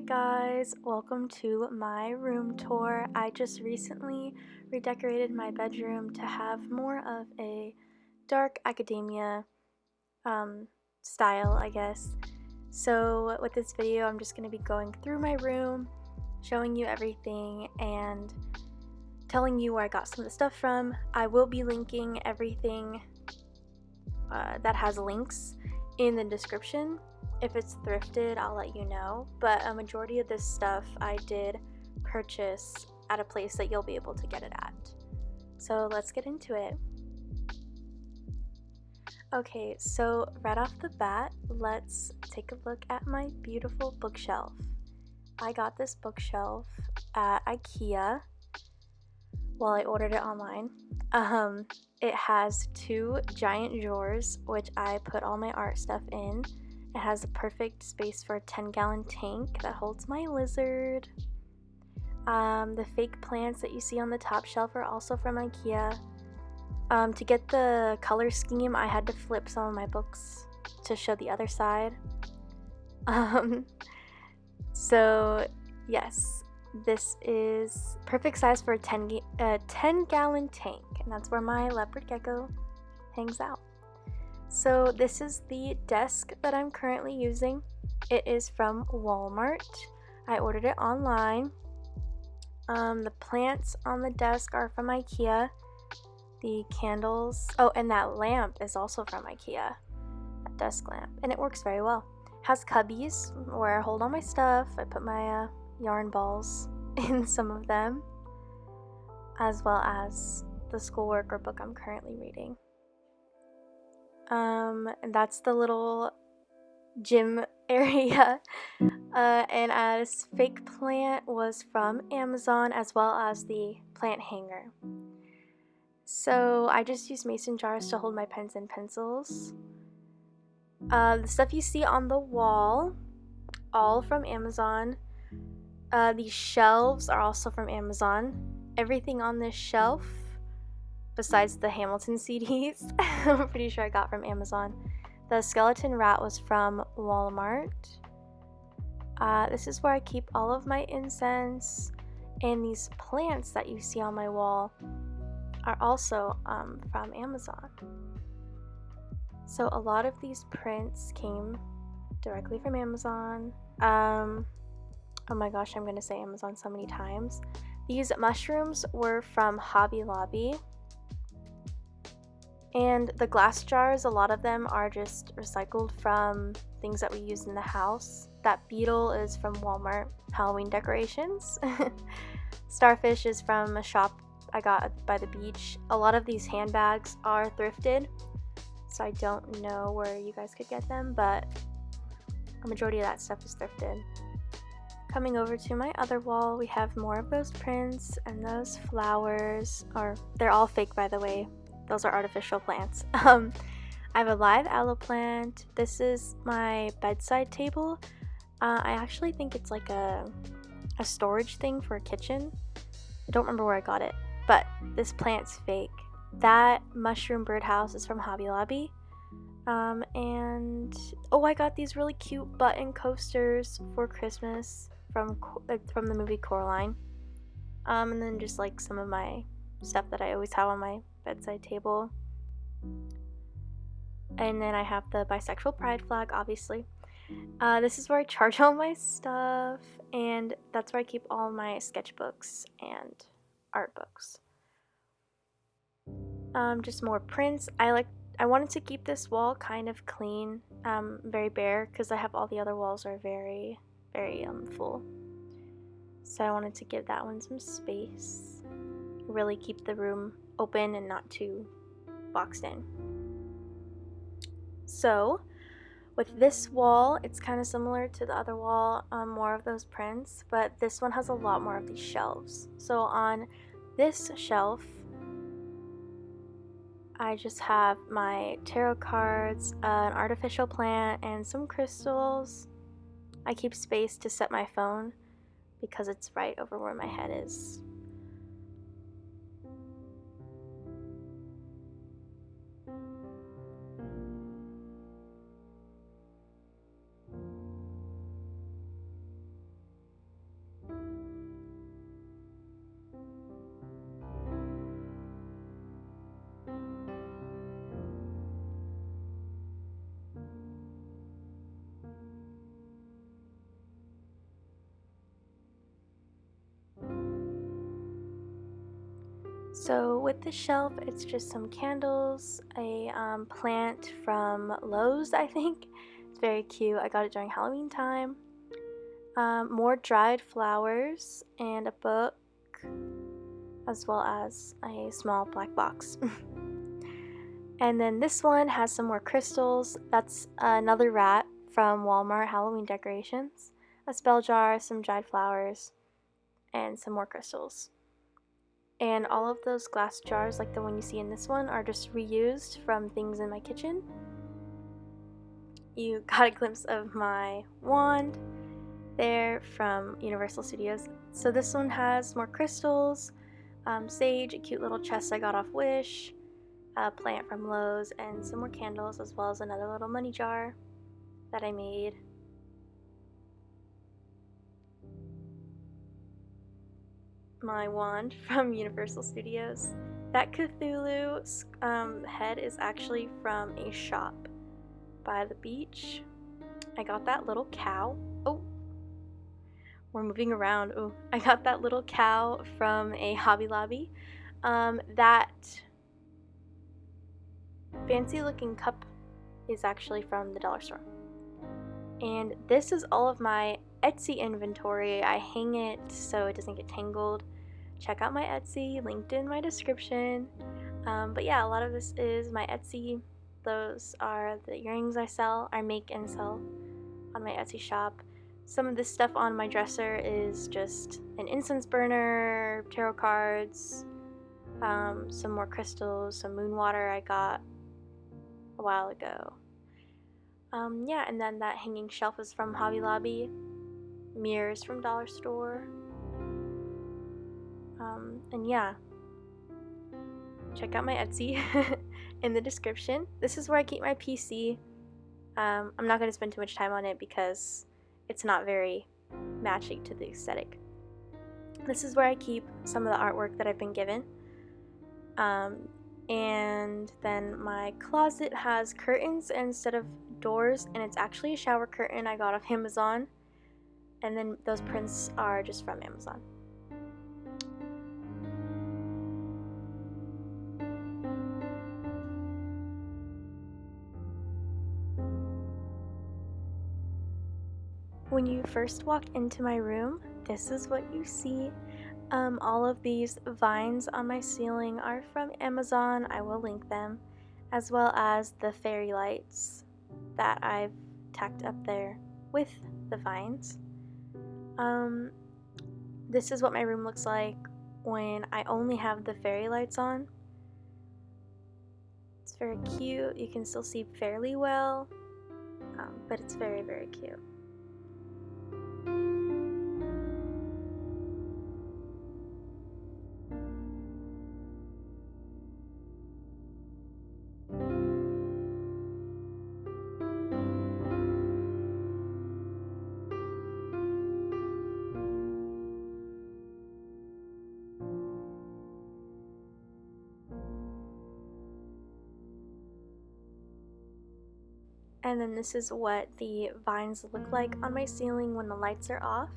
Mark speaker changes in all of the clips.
Speaker 1: guys, welcome to my room tour. I just recently redecorated my bedroom to have more of a dark academia style, I guess. So with this video, I'm just going to be going through my room, showing you everything, and telling you where I got some of the stuff from. I will be linking everything that has links in the description. If it's thrifted, I'll let you know, but a majority of this stuff I did purchase at a place that you'll be able to get it at. So let's get into it. Okay, so right off the bat, let's take a look at my beautiful bookshelf. I got this bookshelf at IKEA. Well, I ordered it online. It has two giant drawers, which I put all my art stuff in. It has a perfect space for a 10-gallon tank that holds my lizard. The fake plants that you see on the top shelf are also from IKEA. To get the color scheme, I had to flip some of my books to show the other side. So yes, this is perfect size for a 10-gallon tank, and that's where my leopard gecko hangs out. So this is the desk that I'm currently using. It is from Walmart. I ordered it online. The plants on the desk are from IKEA. The candles, oh, and that lamp is also from IKEA, that desk lamp, and it works very well. It has cubbies where I hold all my stuff. I put my yarn balls in some of them, as well as the schoolwork or book I'm currently reading. And that's the little gym area. And this fake plant was from Amazon, as well as the plant hanger. So I just use mason jars to hold my pens and pencils. The stuff you see on the wall, all from Amazon. These shelves are also from Amazon. Everything on this shelf, besides the Hamilton CDs, I'm pretty sure I got from Amazon. The skeleton rat was from Walmart. This is where I keep all of my incense, and these plants that you see on my wall are also from Amazon. So a lot of these prints came directly from Amazon. Oh my gosh, I'm gonna say Amazon so many times. These mushrooms were from Hobby Lobby. And the glass jars, a lot of them are just recycled from things that we use in the house. That beetle is from Walmart Halloween decorations. Starfish is from a shop I got by the beach. A lot of these handbags are thrifted, so I don't know where you guys could get them, but a majority of that stuff is thrifted. Coming over to my other wall, we have more of those prints and those flowers, or they're all fake, by the way. Those are artificial plants. I have a live aloe plant. This is my bedside table. I actually think it's like a storage thing for a kitchen. I don't remember where I got it, but this plant's fake. That mushroom birdhouse is from Hobby Lobby. And oh, I got these really cute button coasters for Christmas from the movie Coraline. And then just like some of my stuff that I always have on my bedside table. And then I have the bisexual pride flag, obviously. This is where I charge all my stuff, and that's where I keep all my sketchbooks and art books. Just more prints. I wanted to keep this wall kind of clean, very bare, because I have all the other walls are very, very full. So I wanted to give that one some space. Really keep the room open and not too boxed in. So with this wall, it's kind of similar to the other wall, more of those prints, but this one has a lot more of these shelves. So on this shelf, I just have my tarot cards, an artificial plant, and some crystals. I keep space to set my phone because it's right over where my head is. So with the shelf, it's just some candles, a plant from Lowe's, I think. It's very cute. I got it during Halloween time. More dried flowers and a book, as well as a small black box. And then this one has some more crystals. That's another rat from Walmart Halloween decorations, a spell jar, some dried flowers, and some more crystals. And all of those glass jars, like the one you see in this one, are just reused from things in my kitchen. You got a glimpse of my wand there from Universal Studios. So this one has more crystals, sage, a cute little chest I got off Wish, a plant from Lowe's, and some more candles, as well as another little money jar that I made. My wand from Universal Studios. That Cthulhu head is actually from a shop by the beach. I got that little cow. Oh, we're moving around. Oh, I got that little cow from a Hobby Lobby. That fancy looking cup is actually from the dollar store. And this is all of my Etsy inventory. I hang it so it doesn't get tangled. Check out my Etsy, linked in my description. But yeah, a lot of this is my Etsy. Those are the earrings I make and sell on my Etsy shop. Some of this stuff on my dresser is just an incense burner, tarot cards, some more crystals, some moon water I got a while ago. Yeah, and then that hanging shelf is from Hobby Lobby, mirrors from Dollar Store, and yeah, check out my Etsy in the description. This is where I keep my PC. I'm not going to spend too much time on it because it's not very matching to the aesthetic. This is where I keep some of the artwork that I've been given. And then my closet has curtains instead of doors, and it's actually a shower curtain I got off Amazon. And then those prints are just from Amazon. When you first walk into my room, this is what you see. All of these vines on my ceiling are from Amazon. I will link them, as well as the fairy lights that I've tacked up there with the vines. This is what my room looks like when I only have the fairy lights on. It's very cute. You can still see fairly well, but it's very, very cute. And then this is what the vines look like on my ceiling when the lights are off.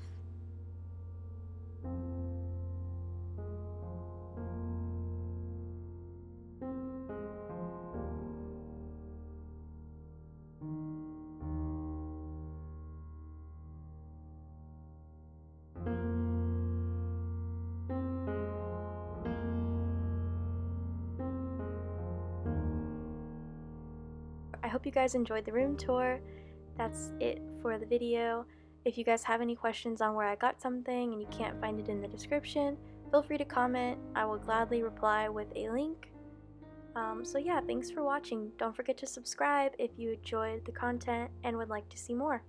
Speaker 1: I hope you guys enjoyed the room tour. That's it for the video. If you guys have any questions on where I got something and you can't find it in the description, feel free to comment. I will gladly reply with a link. So yeah, thanks for watching. Don't forget to subscribe if you enjoyed the content and would like to see more.